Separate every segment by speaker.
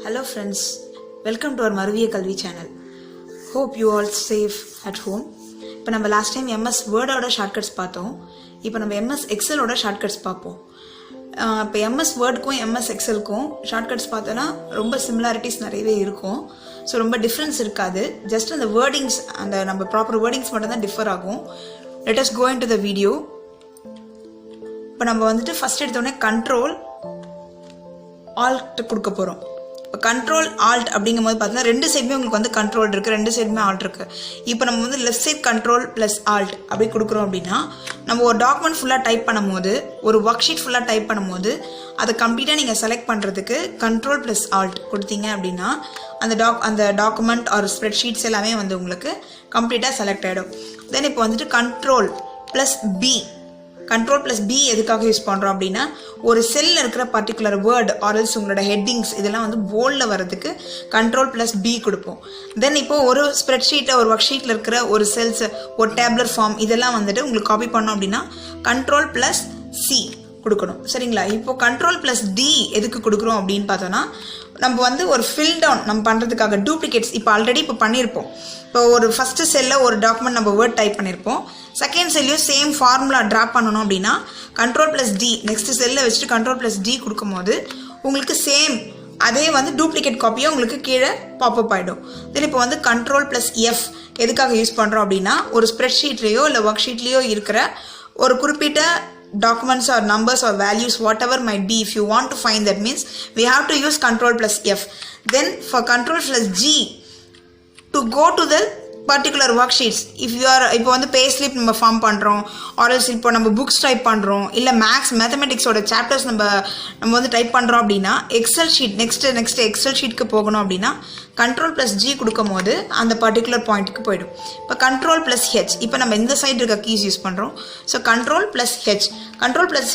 Speaker 1: Hello friends, welcome to our MARUVIYA KALVI channel. Hope you all safe at home. இப்போ நம்ம last time MS வேர்டோட shortcuts பார்த்தோம். இப்போ நம்ம MS எக்ஸலோட shortcuts பார்ப்போம். இப்போ MS வேர்டுக்கும் MS எக்ஸலுக்கும் ஷார்ட்கட்ஸ் பார்த்தோன்னா ரொம்ப சிமிலாரிட்டிஸ் நிறையவே இருக்கும். ஸோ ரொம்ப டிஃப்ரென்ஸ் இருக்காது. ஜஸ்ட் அந்த வேர்டிங்ஸ் அந்த நம்ம ப்ராப்பர் வேர்டிங்ஸ் மட்டும் தான் டிஃபர் ஆகும். Let us go into the video. இப்போ நம்ம வந்துட்டு ஃபர்ஸ்ட் எடுத்தோடனே கண்ட்ரோல் ஆல்ட் கொடுக்க போகிறோம். இப்போ கண்ட்ரோல் ஆல்ட் அப்படிங்கும்போது பார்த்தீங்கன்னா ரெண்டு சைடுமே உங்களுக்கு வந்து கண்ட்ரோல் இருக்குது, ரெண்டு சைடுமே ஆல்ட் இருக்குது. இப்போ நம்ம வந்து left side control plus alt அப்படி கொடுக்குறோம் அப்படின்னா நம்ம ஒரு டாக்குமெண்ட் ஃபுல்லாக டைப் பண்ணும்போது ஒரு ஒர்க் ஷீட் ஃபுல்லாக டைப் பண்ணும்போது அதை கம்ப்ளீட்டாக நீங்கள் செலக்ட் பண்ணுறதுக்கு கண்ட்ரோல் ப்ளஸ் ஆல்ட் கொடுத்தீங்க அப்படின்னா அந்த டாக்குமெண்ட் ஆர் ஸ்ப்ரெட் ஷீட்ஸ் எல்லாமே வந்து உங்களுக்கு கம்ப்ளீட்டாக செலக்ட் ஆகிடும். தென் இப்போ வந்துட்டு கண்ட்ரோல் ப்ளஸ் பி எதுக்காக யூஸ் பண்ணுறோம் அப்படின்னா ஒரு செல்லில் இருக்கிற பர்டிகுலர் வேர்ட் ஆர்எல்ஸ் உங்களோட ஹெட்டிங்ஸ் இதெல்லாம் வந்து போல்டில் வரதுக்கு கண்ட்ரோல் ப்ளஸ் பி கொடுப்போம். தென் இப்போ ஒரு ஸ்ப்ரெட் ஷீட்டை ஒரு ஒர்க் ஷீட்டில் இருக்கிற ஒரு செல்ஸ் ஒரு டேப்லர் ஃபார்ம் இதெல்லாம் வந்துட்டு உங்களுக்கு காப்பி பண்ணோம் அப்படின்னா கண்ட்ரோல் ப்ளஸ் சி கொடுக்கணும். சரிங்களா? இப்போ கண்ட்ரோல் ப்ளஸ் டி எதுக்கு கொடுக்குறோம் அப்படின்னு பார்த்தோன்னா நம்ம வந்து ஒரு ஃபில் டவுன் நம்ம பண்ணுறதுக்காக டூப்ளிகேட்ஸ் இப்போ ஆல்ரெடி இப்போ பண்ணியிருப்போம். இப்போ ஒரு ஃபஸ்ட்டு செல்லில் ஒரு டாக்குமெண்ட் நம்ம வேர்ட் டைப் பண்ணியிருப்போம். செகண்ட் செல்லையும் சேம் ஃபார்முலா ட்ராப் பண்ணணும் அப்படின்னா கண்ட்ரோல் ப்ளஸ் டி நெக்ஸ்ட் செல்லில் வச்சுட்டு கண்ட்ரோல் ப்ளஸ் டி கொடுக்கும்போது உங்களுக்கு சேம் அதே வந்து டூப்ளிகேட் காப்பியாக உங்களுக்கு கீழே பாப்அப் ஆகிடும். தென் இப்போ வந்து கண்ட்ரோல் ப்ளஸ் எஃப் எதுக்காக யூஸ் பண்ணுறோம் அப்படின்னா ஒரு ஸ்ப்ரெட் ஷீட்லேயோ இல்லை ஒர்க் ஷீட்லேயோ இருக்கிற ஒரு குறிப்பிட்ட documents or numbers or values whatever might be, if you want to find that means we have to use control plus F. Then for control plus G to go to the particular worksheets, if you are இப்போ வந்து pay slip நம்ம form பண்ணுறோம் or else இப்போ நம்ம books type பண்ணுறோம் இல்லை மேத்தமெட்டிக்ஸோட chapters நம்ம வந்து டைப் பண்ணுறோம் அப்படின்னா எக்ஸல் ஷீட் நெக்ஸ்ட் எக்ஸல் ஷீட்க்கு போகணும் அப்படின்னா கண்ட்ரோல் ப்ளஸ் ஜி கொடுக்கும் போது அந்த பர்டிகுலர் பாயிண்ட்டுக்கு போயிடும். இப்போ கண்ட்ரோல் ப்ளஸ் ஹெச் இப்போ நம்ம இந்த சைடு இருக்க கீஸ் யூஸ் பண்ணுறோம். ஸோ கண்ட்ரோல் ப்ளஸ்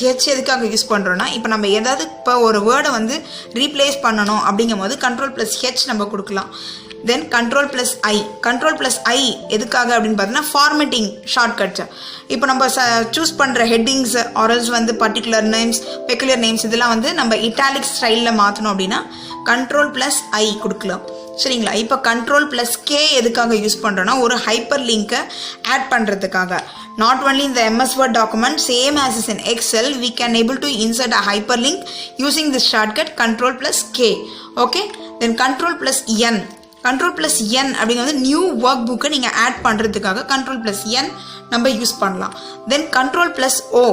Speaker 1: ஹெச் எதுக்காக யூஸ் பண்ணுறோன்னா இப்போ நம்ம ஏதாவது இப்போ ஒரு வேர்டை வந்து ரீப்ளேஸ் பண்ணணும் அப்படிங்கும் போது கண்ட்ரோல் ப்ளஸ் ஹெச் நம்ம கொடுக்கலாம். தென் கண்ட்ரோல் ப்ளஸ் ஐ எதுக்காக அப்படின்னு பார்த்தீங்கன்னா ஃபார்மேட்டிங் ஷார்ட்கட்ஸ். இப்போ நம்ம சூஸ் பண்ணுற ஹெட்டிங்ஸ் ஆர்எல்ஸ் வந்து பர்டிகுலர் நேம்ஸ் பெக்குலர் நேம்ஸ் இதெல்லாம் வந்து நம்ம இட்டாலிக் ஸ்டைலில் மாற்றணும் அப்படின்னா கண்ட்ரோல் ப்ளஸ் ஐ கொடுக்கலாம். சரிங்களா? இப்போ கண்ட்ரோல் ப்ளஸ் கே எதுக்காக யூஸ் பண்ணுறோன்னா ஒரு ஹைப்பர் லிங்கை ஆட் பண்ணுறதுக்காக. Not only in the MS Word document, same as is in Excel, we can able to insert a hyperlink using this shortcut Ctrl plus K. Okay? Then Ctrl plus N அப்படிங்கிறது new work புக்கை நீங்கள் add பண்ணுறதுக்காக Ctrl plus N நம்ம use பண்ணலாம். தென் Ctrl plus O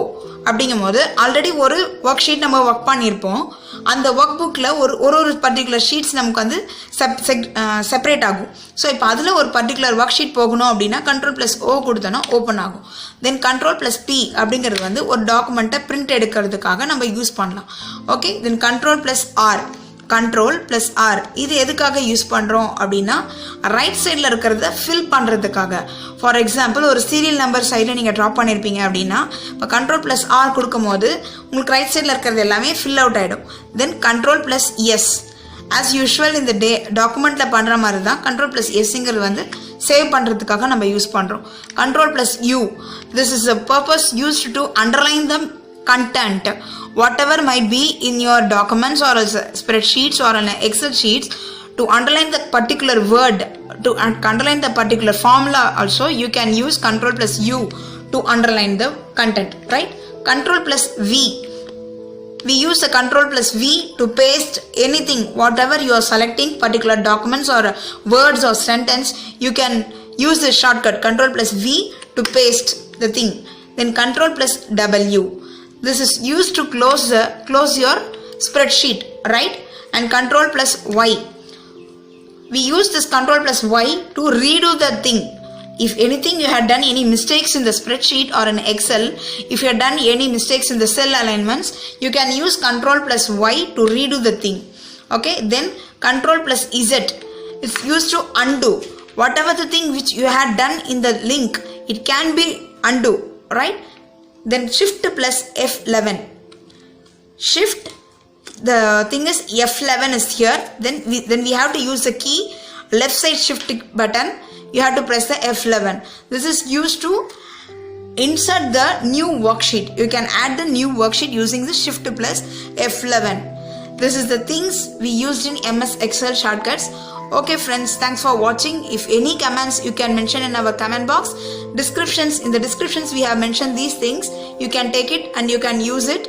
Speaker 1: அப்படிங்கும் போது already ஒரு work sheet நம்ம ஒர்க் பண்ணியிருப்போம். அந்த ஒர்க் புக்கில் ஒரு பர்டிகுலர் ஷீட்ஸ் நமக்கு வந்து செப்பரேட் ஆகும். ஸோ இப்போ அதில் ஒரு பர்டிகுலர் ஒர்க் ஷீட் போகணும் அப்படின்னா Ctrl plus O கொடுத்தோன்னா ஓப்பன் ஆகும். தென் Ctrl plus P அப்படிங்கிறது வந்து ஒரு டாக்குமெண்ட்டை பிரிண்ட் எடுக்கிறதுக்காக நம்ம யூஸ் பண்ணலாம். ஓகே? தென் Ctrl plus R இது எதுக்காக யூஸ் பண்ணுறோம் அப்படின்னா ரைட் சைடில் இருக்கிறத ஃபில் பண்ணுறதுக்காக. ஃபார் எக்ஸாம்பிள் ஒரு சீரியல் நம்பர் சைடில் நீங்கள் ட்ராப் பண்ணியிருப்பீங்க அப்படின்னா இப்போ Ctrl plus R கொடுக்கும் போது உங்களுக்கு ரைட் சைடில் இருக்கிறது எல்லாமே ஃபில் அவுட் ஆகிடும். தென் Ctrl plus S as usual இந்த டாக்குமெண்ட்டில் பண்ணுற மாதிரி தான் Ctrl plus Sங்கிறது வந்து சேவ் பண்ணுறதுக்காக நம்ம யூஸ் பண்ணுறோம். Ctrl plus U this is a purpose used to underline the content whatever might be in your documents or spreadsheets or an Excel sheets to underline the particular word to underline the particular formula. Also you can use Ctrl plus U to underline the content, right? Ctrl plus V we use the Ctrl plus V to paste anything whatever you are selecting particular documents or words or sentence. You can use the shortcut Ctrl plus V to paste the thing. Then Ctrl plus W this is used to close your spreadsheet, right? And Ctrl plus Y we use this Ctrl plus Y to redo the thing. If anything you had done any mistakes in the spreadsheet or in Excel, if you had done any mistakes in the cell alignments, you can use Ctrl plus Y to redo the thing. Okay? Then Ctrl plus Z is used to undo whatever the thing which you had done in the link, it can be undo, right? Then Shift plus F11 the thing is F11 is here. Then we have to use the key left side shift button. You have to press the F11. This is used to insert the new worksheet. You can add the new worksheet using the Shift plus F11. This is the things we used in MS Excel shortcuts. Okay friends, thanks for watching. If any comments you can mention in our comment box. In the descriptions we have mentioned these things. You can take it and you can use it.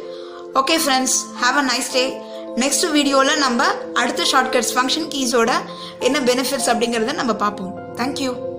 Speaker 1: Okay friends, have a nice day. Next video la நம்ம அடுத்த shortcuts function keys ஓட என்ன benefits அப்படிங்கறத நம்ம பாப்போம். Thank you.